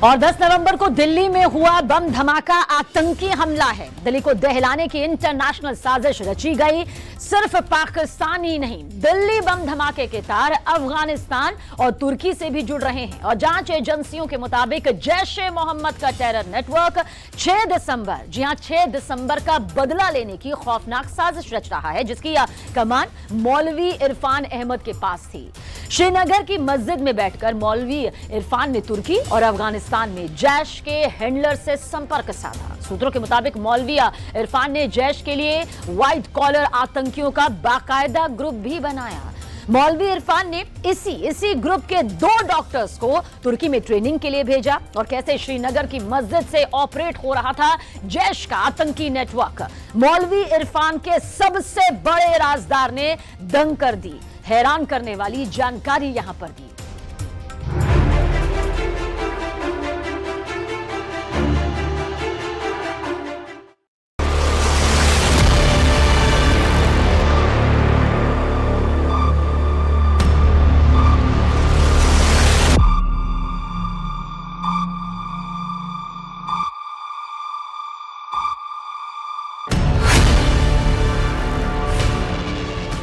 और 10 नवंबर को दिल्ली में हुआ बम धमाका आतंकी हमला है। दिल्ली को दहलाने की इंटरनेशनल साजिश रची गई। सिर्फ पाकिस्तान ही नहीं, दिल्ली बम धमाके के तार अफगानिस्तान और तुर्की से भी जुड़ रहे हैं। और जांच एजेंसियों के मुताबिक जैश ए मोहम्मद का टेरर नेटवर्क 6 दिसंबर, जी हां 6 दिसंबर का बदला लेने की खौफनाक साजिश रच रहा है, जिसकी कमान मौलवी इरफान अहमद के पास थी। श्रीनगर की मस्जिद में बैठकर मौलवी इरफान ने तुर्की और अफगानिस्तान में जैश के हैंडलर से संपर्क साधा। सूत्रों के मुताबिक मौलवी इरफान ने जैश के लिए व्हाइट कॉलर आतंकियों का बाकायदा ग्रुप भी बनाया। मौलवी इरफान ने इसी ग्रुप के 2 डॉक्टर्स को तुर्की में ट्रेनिंग के लिए भेजा। और कैसे श्रीनगर की मस्जिद से ऑपरेट हो रहा था जैश का आतंकी नेटवर्क, मौलवी इरफान के सबसे बड़े राजदार ने दंग कर दी। हैरान करने वाली जानकारी यहां पर दी।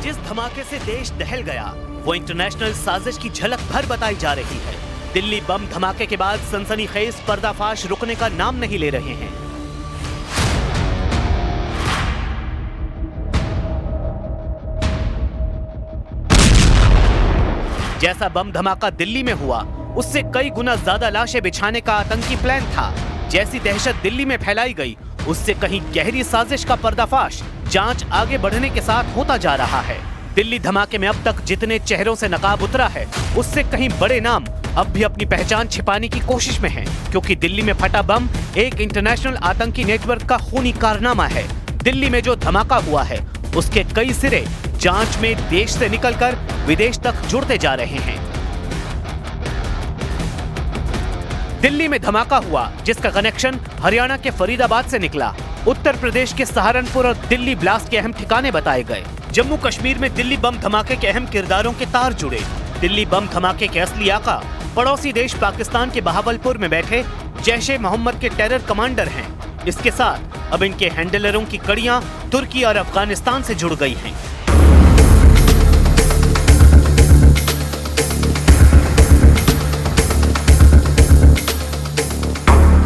जिस धमाके से देश दहल गया वो इंटरनेशनल साजिश की झलक भर बताई जा रही है। दिल्ली बम धमाके के बाद सनसनीखेज पर्दाफाश रुकने का नाम नहीं ले रहे हैं। जैसा बम धमाका दिल्ली में हुआ, उससे कई गुना ज्यादा लाशें बिछाने का आतंकी प्लान था। जैसी दहशत दिल्ली में फैलाई गई, उससे कहीं गहरी साजिश का पर्दाफाश जांच आगे बढ़ने के साथ होता जा रहा है। दिल्ली धमाके में अब तक जितने चेहरों से नकाब उतरा है, उससे कहीं बड़े नाम अब भी अपनी पहचान छिपाने की कोशिश में हैं, क्योंकि दिल्ली में फटा बम एक इंटरनेशनल आतंकी नेटवर्क का खूनी कारनामा है। दिल्ली में जो धमाका हुआ है, उसके कई सिरे जांच में देश से निकलकर विदेश तक जुड़ते जा रहे हैं। दिल्ली में धमाका हुआ जिसका कनेक्शन हरियाणा के फरीदाबाद से निकला। उत्तर प्रदेश के सहारनपुर और दिल्ली ब्लास्ट के अहम ठिकाने बताए गए। जम्मू कश्मीर में दिल्ली बम धमाके के अहम किरदारों के तार जुड़े। दिल्ली बम धमाके के असली आका पड़ोसी देश पाकिस्तान के बहावलपुर में बैठे जैश ए मोहम्मद के टेरर कमांडर हैं। इसके साथ अब इनके हैंडलरों की कड़ियां तुर्की और अफगानिस्तान से जुड़ गई हैं।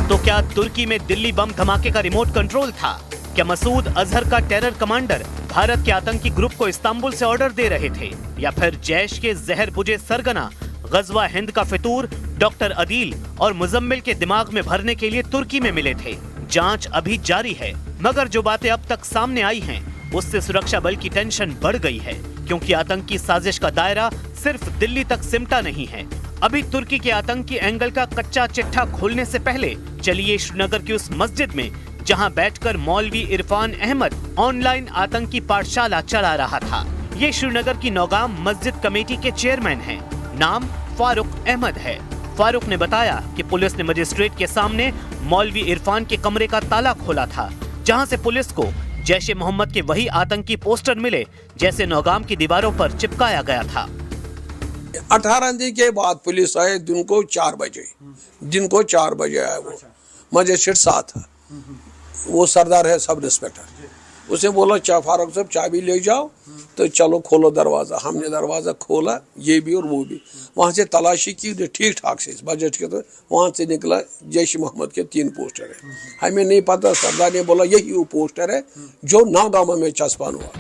तो क्या तुर्की में दिल्ली बम धमाके का रिमोट कंट्रोल था? क्या मसूद अजहर का टेरर कमांडर भारत के आतंकी ग्रुप को इस्तांबुल से ऑर्डर दे रहे थे? या फिर जैश के जहर बुझे सरगना गजवा हिंद का फितूर डॉक्टर अदील और मुजम्मिल के दिमाग में भरने के लिए तुर्की में मिले थे? जांच अभी जारी है, मगर जो बातें अब तक सामने आई हैं, उससे सुरक्षा बल की टेंशन बढ़ गई है, क्योंकि आतंकी साजिश का दायरा सिर्फ दिल्ली तक सिमटा नहीं है। अभी तुर्की के आतंकी एंगल का कच्चा चिट्ठा खोलने से पहले चलिए श्रीनगर की उस मस्जिद में जहां बैठकर मौलवी इरफान अहमद ऑनलाइन आतंकी पाठशाला चला रहा था। ये श्रीनगर की नौगाम मस्जिद कमेटी के चेयरमैन हैं। नाम फारूक अहमद है। फारूक ने बताया कि पुलिस ने मजिस्ट्रेट के सामने मौलवी इरफान के कमरे का ताला खोला था, जहां से पुलिस को जैश ए मोहम्मद के वही आतंकी पोस्टर मिले जैसे नौगाम की दीवारों पर चिपकाया गया था। 18 दिन के बाद पुलिस आए, दिन को 4 बजे आया। वो मजिस्ट्रेट साथ है, वो सरदार है सब इंस्पेक्टर। उसने बोला फारूक साहब चाबी ले जाओ, तो चलो खोलो दरवाज़ा। हमने दरवाज़ा खोला, ये भी और वो भी। वहाँ से तलाशी की ठीक ठाक से बजट के, तो वहाँ से निकला जैश मोहम्मद के 3 पोस्टर है। हमें नहीं पता, सरदार ने बोला यही वो पोस्टर है जो नौगामा में चस्पान हुआ।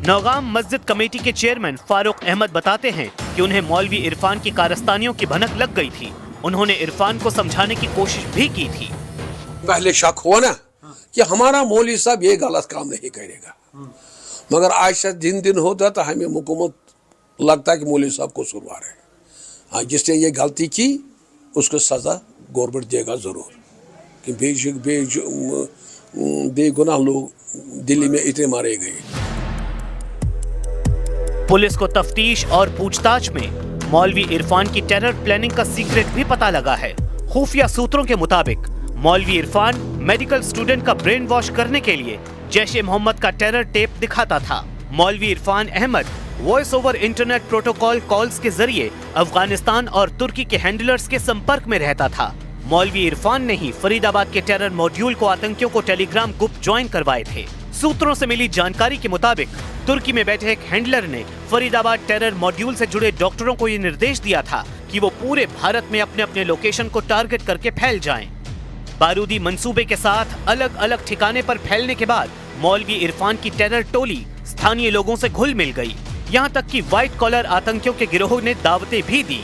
नौगाम मस्जिद कमेटी के चेयरमैन फारूक अहमद बताते हैं कि उन्हें मौलवी इरफान की कारस्तानियों की भनक लग गई थी। उन्होंने इरफान को समझाने की कोशिश भी की थी। पहले शक हुआ ना कि हमारा मौलवी साहब ये गलत काम नहीं करेगा, मगर आज से दिन होता तो हमें हुकूमत लगता है कि मौलवी साहब को सुरवार है। जिसने ये गलती की उसको सजा गवर्नमेंट देगा जरूर, कि बेगुनाह लोग दिल्ली में इतने मारे गए। पुलिस को तफ्तीश और पूछताछ में मौलवी इरफान की टेरर प्लानिंग का सीक्रेट भी पता लगा है। खुफिया सूत्रों के मुताबिक मौलवी इरफान मेडिकल स्टूडेंट का ब्रेन वॉश करने के लिए जैश ए मोहम्मद का टेरर टेप दिखाता था। मौलवी Irfan Ahmad voice over internet protocol calls के जरिए अफगानिस्तान और तुर्की के हैंडलर्स के संपर्क में रहता था। मौलवी इरफान ने ही फरीदाबाद के टेरर मॉड्यूल को आतंकियों को टेलीग्राम ग्रुप ज्वाइन करवाए थे। सूत्रों से मिली जानकारी के मुताबिक तुर्की में बैठे एक हैंडलर ने फरीदाबाद टेरर मॉड्यूल से जुड़े डॉक्टरों को ये निर्देश दिया था कि वो पूरे भारत में अपने अपने लोकेशन को टारगेट करके फैल जाएं। बारूदी मंसूबे के साथ अलग अलग ठिकाने पर फैलने के बाद मौलवी इरफान की टेरर टोली स्थानीय लोगों से घुल मिल गई। यहाँ तक कि व्हाइट कॉलर आतंकियों के गिरोह ने दावतें भी दी।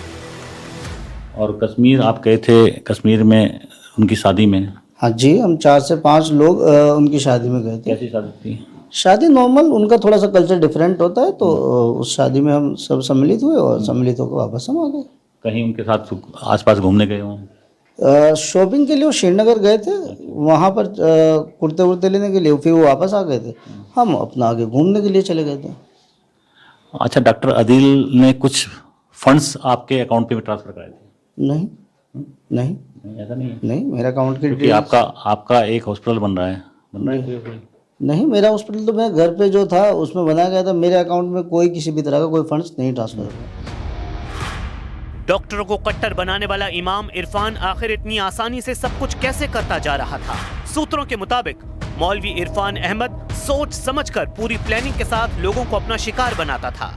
और कश्मीर आप गए थे, कश्मीर में उनकी शादी में? हाँ जी, हम 4 से 5 लोग उनकी शादी में गए थे। कैसी शादी थी? शादी नॉर्मल, उनका थोड़ा सा कल्चर डिफरेंट होता है, तो उस शादी में हम सब सम्मिलित हुए और सम्मिलित होकर वापस हम आ गए। कहीं उनके साथ आसपास घूमने गए हों? शॉपिंग के लिए वो श्रीनगर गए थे, वहाँ पर कुर्ते वुर्ते लेने के लिए, फिर वो वापस आ गए थे। हम अपना आगे घूमने के लिए चले गए थे। अच्छा, डॉक्टर अदील ने कुछ फंड्स आपके अकाउंट पे ट्रांसफर कराए थे? नहीं नहीं, ऐसा नहीं है। नहीं, मेरा अकाउंट की क्योंकि आपका एक हॉस्पिटल बन रहा है कोई? नहीं, मेरा हॉस्पिटल तो मैं घर पे जो था उसमें बनाया गया था। मेरे अकाउंट में कोई किसी भी तरह का कोई फंड्स नहीं ट्रांसफर हुआ। डॉक्टरों को कट्टर बनाने वाला इमाम इरफान आखिर इतनी आसानी से सब कुछ कैसे करता जा रहा था? सूत्रों के मुताबिक मौलवी इरफान अहमद सोच समझकर पूरी प्लानिंग के साथ लोगों को अपना शिकार बनाता था।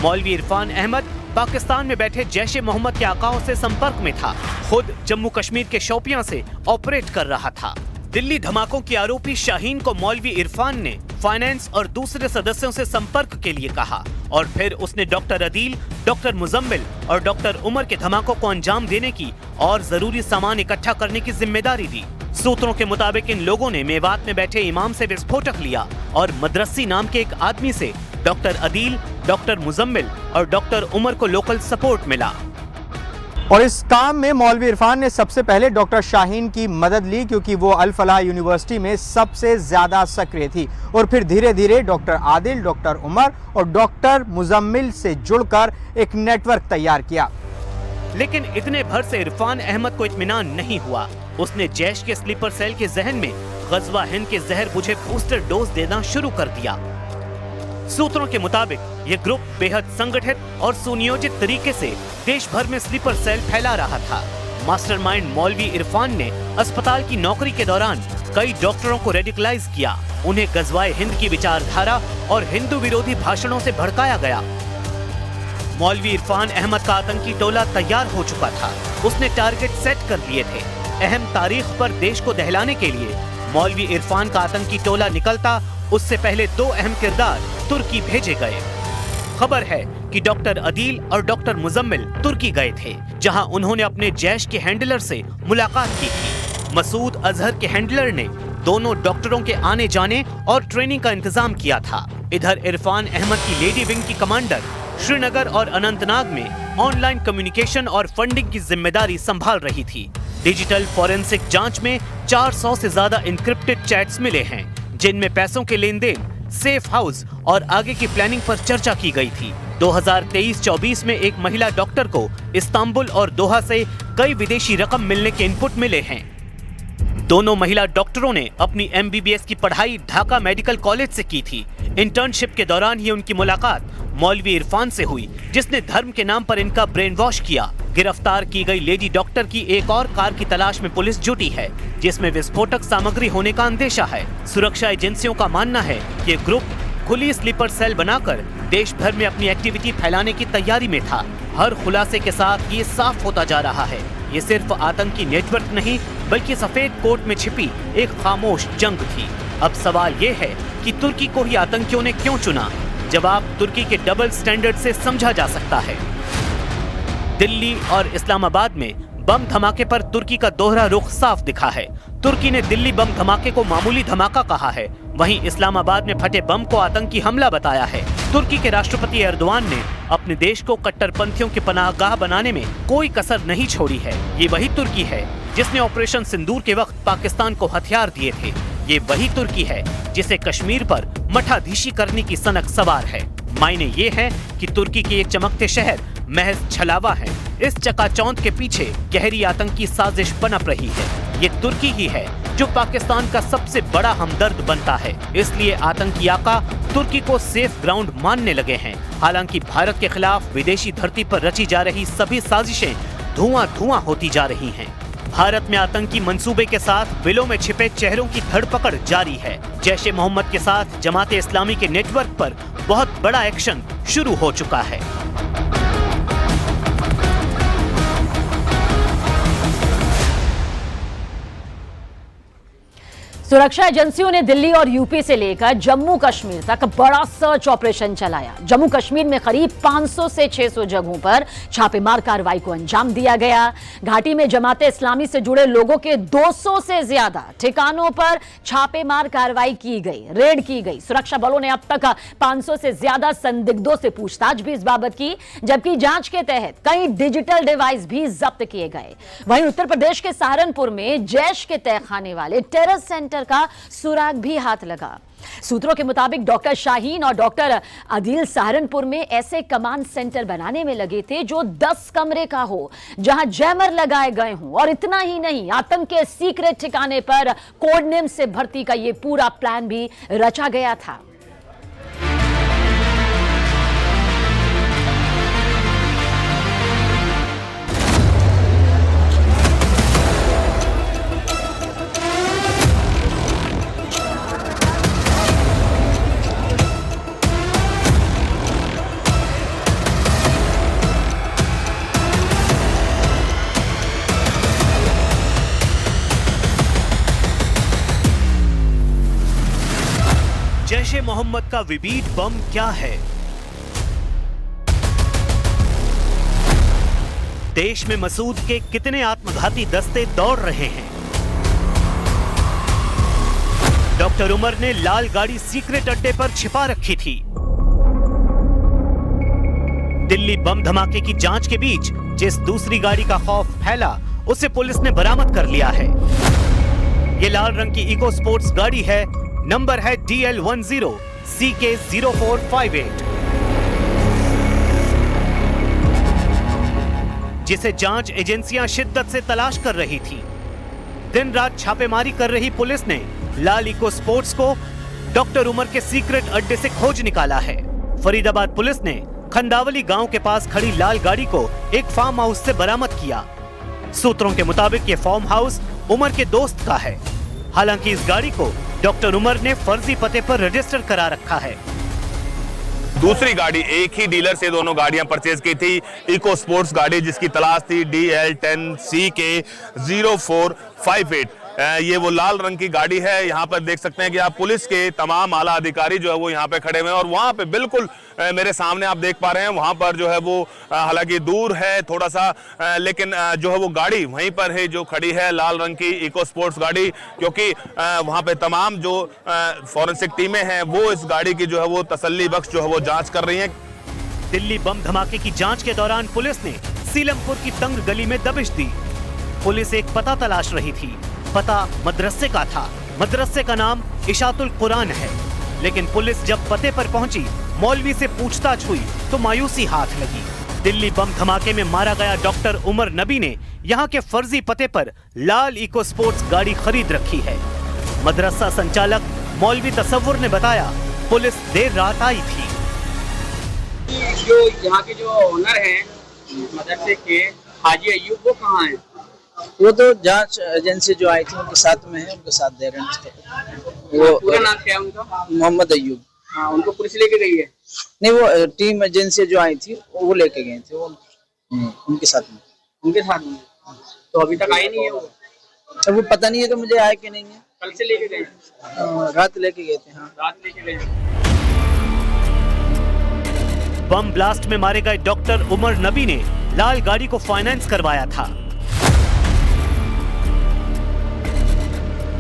मौलवी इरफान अहमद पाकिस्तान में बैठे जैश ए मोहम्मद के आकाओं से संपर्क में था। खुद जम्मू कश्मीर के शोपियां से ऑपरेट कर रहा था। दिल्ली धमाकों के आरोपी शाहीन को मौलवी इरफान ने फाइनेंस और दूसरे सदस्यों से संपर्क के लिए कहा और फिर उसने डॉक्टर अदील, डॉक्टर मुजम्मिल और डॉक्टर उमर के धमाकों को अंजाम देने की और जरूरी सामान इकट्ठा करने की जिम्मेदारी दी। सूत्रों के मुताबिक इन लोगों ने मेवात में बैठे इमाम से विस्फोटक लिया और मदरसी नाम के एक आदमी से डॉक्टर अदील, डॉक्टर मुजम्मिल और डॉक्टर उमर को लोकल सपोर्ट मिला। और इस काम में मौलवी इरफान ने सबसे पहले डॉक्टर शाहीन की मदद ली, क्योंकि वो अल फलाह यूनिवर्सिटी में सबसे ज्यादा सक्रिय थी। और फिर धीरे धीरे डॉक्टर आदिल, डॉक्टर उमर और डॉक्टर मुजम्मिल से जुड़कर एक नेटवर्क तैयार किया। लेकिन इतने भर से इरफान अहमद को इत्मीनान नहीं हुआ। उसने जैश के स्लीपर सेल के जहन में गजवा हिंद के जहर बुझे बूस्टर डोज देना शुरू कर दिया। सूत्रों के मुताबिक ये ग्रुप बेहद संगठित और सुनियोजित तरीके से देश भर में स्लीपर सेल फैला रहा था। मास्टरमाइंड मौलवी इरफान ने अस्पताल की नौकरी के दौरान कई डॉक्टरों को रेडिकलाइज किया। उन्हें गजवाए हिंद की विचारधारा और हिंदू विरोधी भाषणों से भड़काया गया। मौलवी इरफान अहमद का आतंकी टोला तैयार हो चुका था। उसने टारगेट सेट कर लिए थे। अहम तारीख पर देश को दहलाने के लिए मौलवी इरफान का आतंकी टोला निकलता, उससे पहले 2 अहम किरदार तुर्की भेजे गए। खबर है कि डॉक्टर अदील और डॉक्टर मुजम्मिल तुर्की गए थे, जहां उन्होंने अपने जैश के हैंडलर से मुलाकात की थी। मसूद अजहर के हैंडलर ने दोनों डॉक्टरों के आने जाने और ट्रेनिंग का इंतजाम किया था। इधर इरफान अहमद की लेडी विंग की कमांडर श्रीनगर और अनंतनाग में ऑनलाइन कम्युनिकेशन और फंडिंग की जिम्मेदारी संभाल रही थी। डिजिटल फॉरेंसिक जांच में 400 से ज्यादा इंक्रिप्टेड चैट्स मिले हैं, जिनमें पैसों के लेन देन, सेफ हाउस और आगे की प्लानिंग पर चर्चा की गई थी। 2023-24 में एक महिला डॉक्टर को इस्तांबुल और दोहा से कई विदेशी रकम मिलने के इनपुट मिले हैं। दोनों महिला डॉक्टरों ने अपनी MBBS की पढ़ाई ढाका मेडिकल कॉलेज से की थी। इंटर्नशिप के दौरान ही उनकी मुलाकात मौलवी इरफान से हुई, जिसने धर्म के नाम पर इनका ब्रेन वॉश किया। गिरफ्तार की गई लेडी डॉक्टर की एक और कार की तलाश में पुलिस जुटी है, जिसमें विस्फोटक सामग्री होने का अंदेशा है। सुरक्षा एजेंसियों का मानना है कि ग्रुप खुली स्लीपर सेल बनाकर देश भर में अपनी एक्टिविटी फैलाने की तैयारी में था। हर खुलासे के साथ ये साफ होता जा रहा है, ये सिर्फ आतंकी नेटवर्क नहीं बल्कि सफेद कोट में छिपी एक खामोश जंग थी। अब सवाल ये है कि तुर्की को ही आतंकियों ने क्यों चुना? जवाब तुर्की के डबल स्टैंडर्ड से समझा जा सकता है। दिल्ली और इस्लामाबाद में बम धमाके पर तुर्की का दोहरा रुख साफ दिखा है। तुर्की ने दिल्ली बम धमाके को मामूली धमाका कहा है, वहीं इस्लामाबाद में फटे बम को आतंकी हमला बताया है। तुर्की के राष्ट्रपति एर्दोआन ने अपने देश को कट्टरपंथियों की पनाहगाह बनाने में कोई कसर नहीं छोड़ी है। ये वही तुर्की है जिसने ऑपरेशन सिंदूर के वक्त पाकिस्तान को हथियार दिए थे। ये वही तुर्की है जिसे कश्मीर पर मठाधीशी करने की सनक सवार है। मायने ये है कि तुर्की के एक चमकते शहर महज छलावा है। इस चकाचौंध के पीछे गहरी आतंकी साजिश पनप रही है। ये तुर्की ही है जो जो पाकिस्तान का सबसे बड़ा हमदर्द बनता है। इसलिए आतंकी आका तुर्की को सेफ ग्राउंड मानने लगे हैं। हालांकि भारत के खिलाफ विदेशी धरती पर रची जा रही सभी साजिशें धुआं होती जा रही हैं। भारत में आतंकी मंसूबे के साथ बिलों में छिपे चेहरों की धरपकड़ जारी है। जैश ए मोहम्मद के साथ जमात इस्लामी के नेटवर्क पर बहुत बड़ा एक्शन शुरू हो चुका है। सुरक्षा एजेंसियों ने दिल्ली और यूपी से लेकर जम्मू कश्मीर तक बड़ा सर्च ऑपरेशन चलाया। जम्मू कश्मीर में करीब 500 से 600 जगहों पर छापेमार कार्रवाई को अंजाम दिया गया। घाटी में जमात इस्लामी से जुड़े लोगों के 200 से ज्यादा ठिकानों पर छापेमार कार्रवाई की गई, रेड की गई। सुरक्षा बलों ने अब तक 500 से ज्यादा संदिग्धों से पूछताछ भी इस बाबत की, जबकि जांच के तहत कई डिजिटल डिवाइस भी जब्त किए गए। वहीं उत्तर प्रदेश के सहारनपुर में जैश के तहखाने वाले टेरर सेंटर का सुराग भी हाथ लगा। सूत्रों के मुताबिक डॉक्टर शाहीन और डॉक्टर आदिल सहारनपुर में ऐसे कमांड सेंटर बनाने में लगे थे जो 10 कमरे का हो, जहां जैमर लगाए गए हों। और इतना ही नहीं, आतंक के सीक्रेट ठिकाने पर कोड नेम से भर्ती का यह पूरा प्लान भी रचा गया था। जैश ए मोहम्मद का विबीड बम क्या है? देश में मसूद के कितने आत्मघाती दस्ते दौड़ रहे हैं? डॉक्टर उमर ने लाल गाड़ी सीक्रेट अड्डे पर छिपा रखी थी। दिल्ली बम धमाके की जांच के बीच जिस दूसरी गाड़ी का खौफ फैला, उसे पुलिस ने बरामद कर लिया है। ये लाल रंग की इको स्पोर्ट्स गाड़ी है। नंबर है DL10 CK0458, जिसे जांच एजेंसियां शिद्दत से तलाश कर रही थी। दिन रात छापेमारी कर रही पुलिस ने लाल इको स्पोर्ट्स को डॉक्टर उमर के सीक्रेट अड्डे से खोज निकाला है। फरीदाबाद पुलिस ने खंडावली गांव के पास खड़ी लाल गाड़ी को एक फार्म हाउस से बरामद किया। सूत्रों के मुताबिक ये फार्म हाउस उमर के दोस्त का है। हालांकि इस गाड़ी को डॉक्टर उमर ने फर्जी पते पर रजिस्टर करा रखा है। दूसरी गाड़ी, एक ही डीलर से दोनों गाड़ियां परचेज की थी। इको स्पोर्ट्स गाड़ी जिसकी तलाश थी DL10 CK0458। ये वो लाल रंग की गाड़ी है। यहाँ पर देख सकते हैं कि आप पुलिस के तमाम आला अधिकारी जो है वो यहाँ पे खड़े हुए हैं। और वहाँ पे बिल्कुल मेरे सामने आप देख पा रहे हैं, वहाँ पर जो है वो हालांकि दूर है थोड़ा सा, लेकिन जो है वो गाड़ी वहीं पर है जो खड़ी है, लाल रंग की इको स्पोर्ट्स गाड़ी। क्योंकि वहाँ पे तमाम जो फॉरेंसिक टीमें हैं वो इस गाड़ी की जो है वो तसल्ली बख्श जो है वो जाँच कर रही हैं। दिल्ली बम धमाके की जाँच के दौरान पुलिस ने सीलमपुर की तंग गली में दबिश दी। पुलिस एक पता तलाश रही थी। पता मदरसे का था। मदरसे का नाम इशातुल कुरान है। लेकिन पुलिस जब पते पर पहुंची, मौलवी से पूछताछ हुई तो मायूसी हाथ लगी। दिल्ली बम धमाके में मारा गया डॉक्टर उमर नबी ने यहां के फर्जी पते पर लाल इको स्पोर्ट्स गाड़ी खरीद रखी है। मदरसा संचालक मौलवी तसव्वुर ने बताया, पुलिस देर रात आई थी। जो यहाँ के जो ओनर हैं मदरसे के, हाजी अय्यूब, वो कहाँ हैं? वो तो जांच एजेंसी जो आई थी उनके साथ में है, उनके साथ दे रहे हैं। वो पूरा नाम क्या है उनका? मोहम्मद अय्यूब। हाँ, उनको पुलिस लेके गई है? नहीं, वो टीम एजेंसी जो आई थी वो लेके गए थे, वो उनके साथ में। उनके साथ में? तो अभी तक आई नहीं है वो? तो वो पता नहीं है, तो मुझे आया कि नहीं है। कल से लेके गए? रात लेके गए थे। हाँ, रात लेके गए। बम ब्लास्ट में मारे गए डॉक्टर उमर नबी ने लाल गाड़ी को फाइनेंस करवाया था।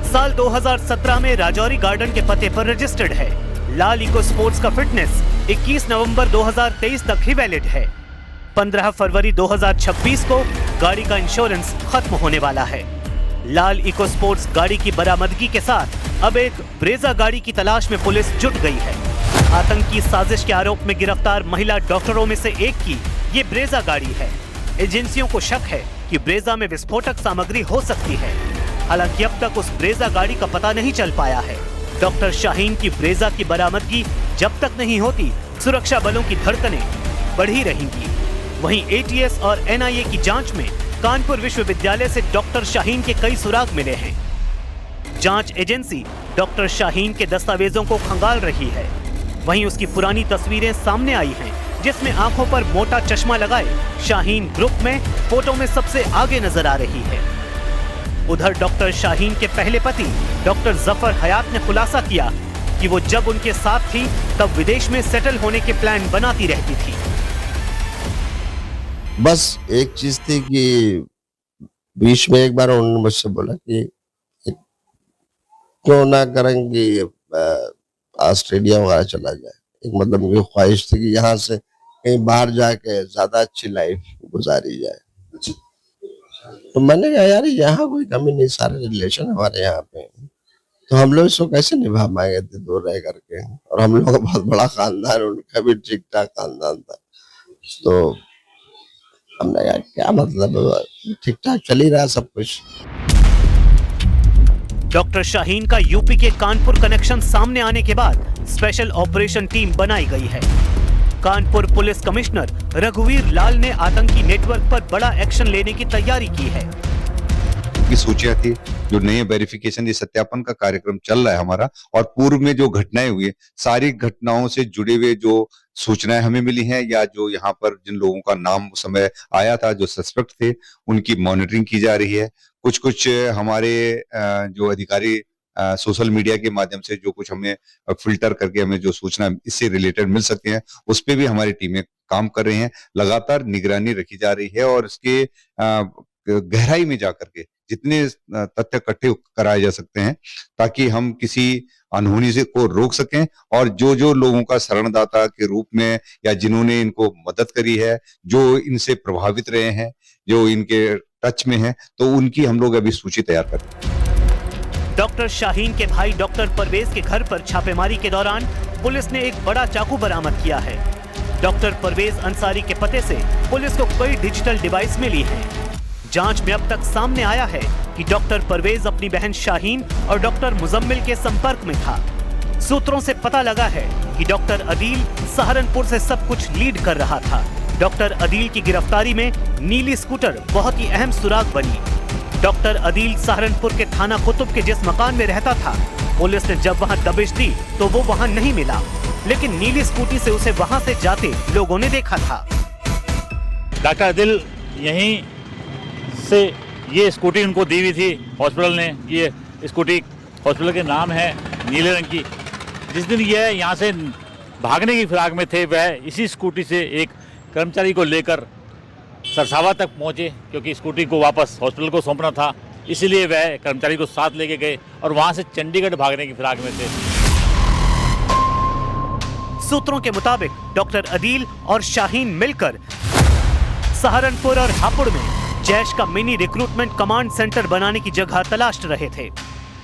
साल 2017 में राजौरी गार्डन के पते पर रजिस्टर्ड है। लाल इको स्पोर्ट्स का फिटनेस 21 नवंबर 2023 तक ही वैलिड है। 15 फरवरी 2026 को गाड़ी का इंश्योरेंस खत्म होने वाला है। लाल इको स्पोर्ट्स गाड़ी की बरामदगी के साथ अब एक ब्रेजा गाड़ी की तलाश में पुलिस जुट गई है। आतंकी साजिश के आरोप में गिरफ्तार महिला डॉक्टरों में से एक की ये ब्रेजा गाड़ी है। एजेंसियों को शक है कि ब्रेजा में विस्फोटक सामग्री हो सकती है। हालांकि अब तक उस ब्रेजा गाड़ी का पता नहीं चल पाया है। डॉक्टर शाहीन की ब्रेजा की बरामदगी जब तक नहीं होती, सुरक्षा बलों की धड़कनें बढ़ी रहेंगी। वहीं एटीएस और एनआईए की जांच में कानपुर विश्वविद्यालय से डॉक्टर शाहीन के कई सुराग मिले हैं। जांच एजेंसी डॉक्टर शाहीन के दस्तावेजों को खंगाल रही है। वहीं उसकी पुरानी तस्वीरें सामने आई हैं, जिसमें आंखों पर मोटा चश्मा लगाए शाहीन ग्रुप में फोटो में सबसे आगे नजर आ रही है। उधर डॉक्टर शाहीन के पहले पति डॉक्टर जफर हयात ने खुलासा किया कि वो जब उनके साथ थी तब विदेश में सेटल होने के प्लान बनाती रहती थी। बस एक चीज थी कि बीच में एक बार उन्होंने मुझसे बोला कि क्यों ना करेंगे ऑस्ट्रेलिया वगैरह चला जाए। एक मतलब मेरी ख्वाहिश थी कि यहाँ से कहीं बाहर जाके ज्यादा अच्छी लाइफ गुजारी जाए। तो मैंने कहा यार यहाँ कोई कमी नहीं, सारे रिलेशन हमारे यहाँ पे, तो हम लोग इसको कैसे निभा पाएंगे दूर रह करके। और हम लोग का बहुत बड़ा खानदान, उनका भी ठीक ठाक खानदान था, तो हमने कहा क्या मतलब, ठीक ठाक चल ही रहा सब कुछ। डॉक्टर शाहीन का यूपी के कानपुर कनेक्शन सामने आने के बाद स्पेशल ऑपरेशन टीम बनाई गई है। कानपुर पुलिस कमिश्नर रघुवीर लाल ने आतंकी नेटवर्क पर बड़ा एक्शन लेने की तैयारी की है। की सूचियां थी, जो नए वेरिफिकेशन, ये सत्यापन का कार्यक्रम चल रहा है हमारा, और पूर्व में जो घटनाएं हुई, सारी घटनाओं से जुड़े हुए जो सूचनाएं हमें मिली हैं या जो यहाँ पर जिन लोगों का नाम उस समय आया था, जो सस्पेक्ट थे, उनकी मॉनिटरिंग की जा रही है। कुछ हमारे जो अधिकारी सोशल मीडिया के माध्यम से जो कुछ हमें फिल्टर करके हमें जो सूचना इससे रिलेटेड मिल सकते हैं, उस पे भी हमारी टीमें काम कर रही हैं। लगातार निगरानी रखी जा रही है और इसके गहराई में जाकर के जितने तथ्य इकट्ठे कराए जा सकते हैं, ताकि हम किसी अनहोनी से को रोक सकें, और जो लोगों का शरणदाता के रूप में या जिन्होंने इनको मदद करी है, जो इनसे प्रभावित रहे हैं, जो इनके टच में है, तो उनकी हम लोग अभी सूची तैयार कर रहे हैं। डॉक्टर शाहीन के भाई डॉक्टर परवेज के घर पर छापेमारी के दौरान पुलिस ने एक बड़ा चाकू बरामद किया है। डॉक्टर परवेज अंसारी के पते से पुलिस को कई डिजिटल डिवाइस मिली हैं। जांच में अब तक सामने आया है कि डॉक्टर परवेज अपनी बहन शाहीन और डॉक्टर मुजम्मिल के संपर्क में था। सूत्रों से पता लगा है कि डॉक्टर अदील सहारनपुर से सब कुछ लीड कर रहा था। डॉक्टर अदील की गिरफ्तारी में नीली स्कूटर बहुत ही अहम सुराग बनी। डॉक्टर अदील सहारनपुर के थाना कुतुब के जिस मकान में रहता था, पुलिस ने जब वहां दबिश दी तो वो वहां नहीं मिला, लेकिन नीली स्कूटी से उसे वहां से जाते लोगों ने देखा था। डॉक्टर अदील यहीं से ये स्कूटी उनको दी हुई थी हॉस्पिटल ने। ये स्कूटी हॉस्पिटल के नाम है, नीले रंग की। जिस दिन ये यहाँ से भागने की फिराक में थे, वह इसी स्कूटी से एक कर्मचारी को लेकर सरसावा तक पहुंचे, क्योंकि स्कूटी को वापस हॉस्पिटल को सौंपना था, इसलिए वह कर्मचारी को साथ लेके गए और वहां से चंडीगढ़ भागने की फिराक में थे। सूत्रों के मुताबिक डॉक्टर अदील और शाहीन मिलकर सहारनपुर और हापुड़ में जैश का मिनी रिक्रूटमेंट कमांड सेंटर बनाने की जगह तलाश रहे थे।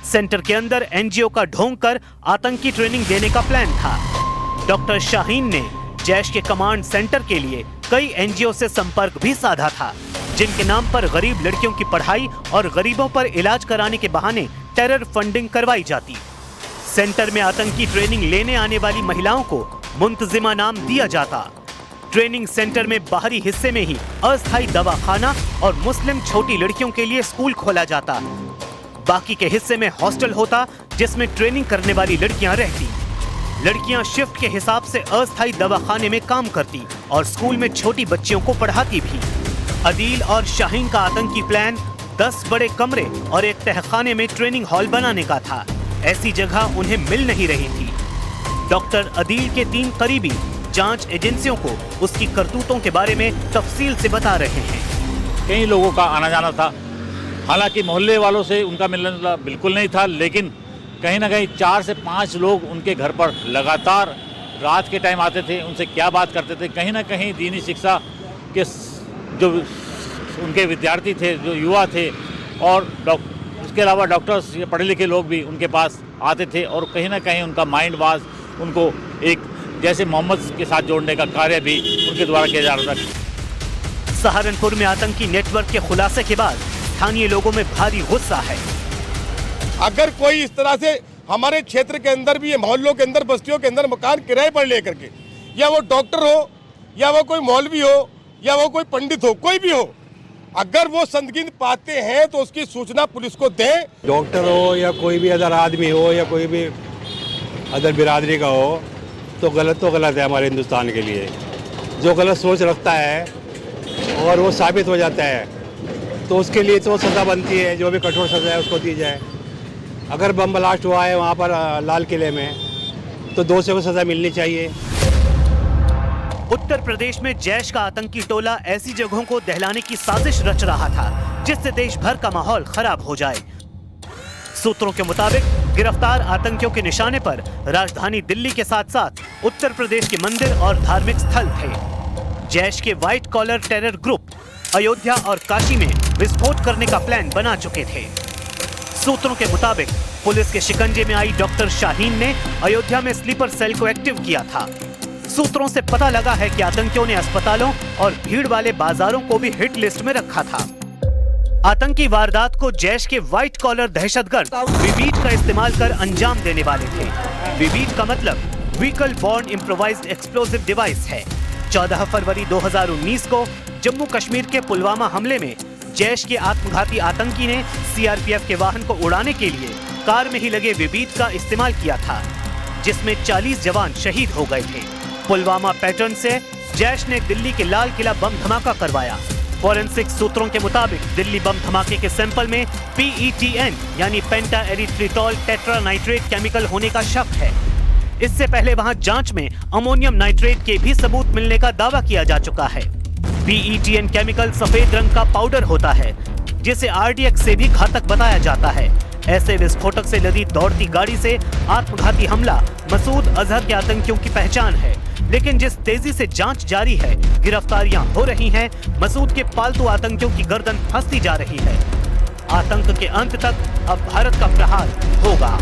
सेंटर के अंदर एनजीओ का ढोंग कर आतंकी ट्रेनिंग देने का प्लान था। डॉक्टर शाहीन ने जैश के कमांड सेंटर के लिए कई एनजीओ से संपर्क भी साधा था, जिनके नाम पर गरीब लड़कियों की पढ़ाई और गरीबों पर इलाज कराने के बहाने टेरर फंडिंग करवाई जाती। सेंटर में आतंकी ट्रेनिंग लेने आने वाली महिलाओं को मुंतजिमा नाम दिया जाता। ट्रेनिंग सेंटर में बाहरी हिस्से में ही अस्थायी दवाखाना और मुस्लिम छोटी लड़कियों के लिए स्कूल खोला जाता। बाकी के हिस्से में हॉस्टल होता, जिसमें ट्रेनिंग करने वाली लड़कियां रहती। लड़कियां शिफ्ट के हिसाब से अस्थायी दवाखाने में काम करती और स्कूल में छोटी बच्चियों को पढ़ाती भी। अदील और शाहीन का आतंकी प्लान 10 बड़े कमरे और एक तहखाने में ट्रेनिंग हॉल बनाने का था। ऐसी जगह उन्हें मिल नहीं रही थी। डॉक्टर अदील के 3 करीबी जांच एजेंसियों को उसकी करतूतों के बारे में तफसील से बता रहे हैं। कई लोगों का आना जाना था, हालांकि मोहल्ले वालों से उनका मिलना बिल्कुल नहीं था, लेकिन कहीं ना कहीं 4 से 5 लोग उनके घर पर लगातार रात के टाइम आते थे। उनसे क्या बात करते थे, कहीं ना कहीं दीनी शिक्षा के जो उनके विद्यार्थी थे, जो युवा थे, और उसके अलावा डॉक्टर्स या पढ़े लिखे लोग भी उनके पास आते थे, और कहीं ना कहीं उनका माइंड वाश उनको एक जैसे मोहम्मद के साथ जोड़ने का कार्य भी उनके द्वारा किया जा रहा था। सहारनपुर में आतंकी नेटवर्क के खुलासे के बाद स्थानीय लोगों में भारी गुस्सा है। अगर कोई इस तरह से हमारे क्षेत्र के अंदर भी, मोहल्लों के अंदर, बस्तियों के अंदर मकान किराए पर लेकर के, या वो डॉक्टर हो, या वो कोई मौलवी हो, या वो कोई पंडित हो, कोई भी हो, अगर वो संदिग्ध पाते हैं तो उसकी सूचना पुलिस को दें। डॉक्टर हो या कोई भी अदर आदमी हो या कोई भी अदर बिरादरी का हो, तो गलत है हमारे हिंदुस्तान के लिए। जो गलत सोच रखता है और वो साबित हो जाता है तो उसके लिए तो सज़ा बनती है, जो भी कठोर सज़ा है उसको दी जाए। अगर बम ब्लास्ट हुआ है वहाँ पर लाल किले में, तो दोषियों को सज़ा मिलनी चाहिए। उत्तर प्रदेश में जैश का आतंकी टोला ऐसी जगहों को दहलाने की साजिश रच रहा था जिससे देश भर का माहौल खराब हो जाए। सूत्रों के मुताबिक गिरफ्तार आतंकियों के निशाने पर राजधानी दिल्ली के साथ साथ उत्तर प्रदेश के मंदिर और धार्मिक स्थल थे। जैश के white collar terror group Ayodhya और काशी में विस्फोट करने का प्लान बना चुके थे। सूत्रों के मुताबिक पुलिस के शिकंजे में आई डॉक्टर शाहीन ने अयोध्या में स्लीपर सेल को एक्टिव किया था। सूत्रों से पता लगा है कि आतंकियों ने अस्पतालों और भीड़ वाले बाजारों को भी हिट लिस्ट में रखा था। आतंकी वारदात को जैश के व्हाइट कॉलर दहशतगर्द विबीट का इस्तेमाल कर अंजाम देने वाले थे। विबीट का मतलब vehicle born improvised explosive device है। 14 फरवरी 2019 को जम्मू कश्मीर के पुलवामा हमले में जैश के आत्मघाती आतंकी ने सीआरपीएफ के वाहन को उड़ाने के लिए कार में ही लगे विबीट का इस्तेमाल किया था, जिसमें 40 जवान शहीद हो गए थे। पुलवामा पैटर्न से जैश ने दिल्ली के लाल किला बम धमाका करवाया। फॉरेंसिक सूत्रों के मुताबिक दिल्ली बम धमाके के सैंपल में PETN यानी पेंटा एरिथ्रिटॉल टेट्रानाइट्रेट केमिकल होने का शक है। इससे पहले वहां जांच में अमोनियम नाइट्रेट के भी सबूत मिलने का दावा किया जा चुका है। PETN केमिकल सफेद रंग का पाउडर होता है जिसे RDX से भी घातक बताया जाता है। ऐसे विस्फोटक से लदी दौड़ती गाड़ी से आत्मघाती हमला मसूद अजहर के आतंकियों की पहचान है। लेकिन जिस तेजी से जांच जारी है, गिरफ्तारियां हो रही हैं, मसूद के पालतू आतंकियों की गर्दन फंसती जा रही है। आतंक के अंत तक अब भारत का प्रहार होगा।